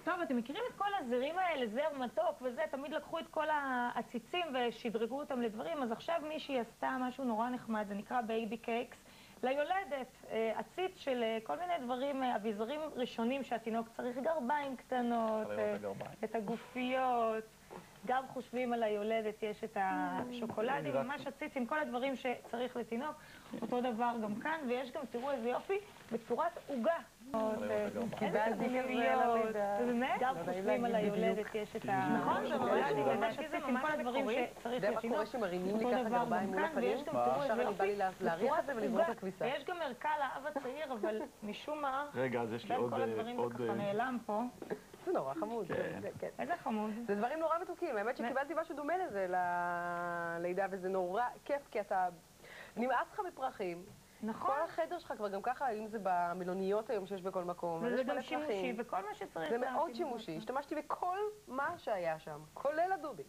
טוב, אתם מכירים את כל הזרים האלה, זר מתוק וזה, תמיד לקחו את כל העציצים ושדרגו אותם לדברים, אז עכשיו מישהי עשתה משהו נורא נחמד, זה נקרא בייבי קייקס, ליולדת, עציץ של כל מיני דברים, אביזרים ראשונים שהתינוק צריך, גרביים קטנות, את הגופיות, גם חושבים על היולדת, יש את השוקולדים, ממש עציץ עם כל הדברים שצריך לתינוק, אותו דבר גם כאן, ויש גם, תראו איזה יופי, בצורת עוגה. קיבלתי כזה, גם חושבים על היולדת, יש את השוקולדים, זה ממש כל הדברים שצריך לתינוק, זה מה קורה שמרימים לי ככה גרביים מול הפנים, עכשיו אני בא לי להריח את זה ולזרוק את הכביסה. ויש גם ערכה לאב הצעיר, אבל משום מה, רגע, אז יש לי בין כל הדברים זה ככה נעלם פה. זה נורא חמוד. איזה חמוד. זה דברים נורא מתוקים, האמת שקיבלתי משהו דומה לזה ללידה, וזה נורא כיף, כי אתה נמאס לך מפרחים. נכון. כל החדר שלך כבר גם ככה, אם זה במלוניות היום שיש בכל מקום. וזה גם שימושי, וכל מה שצריך. זה מאוד שימושי. השתמשתי בכל מה שהיה שם, כולל הדובי.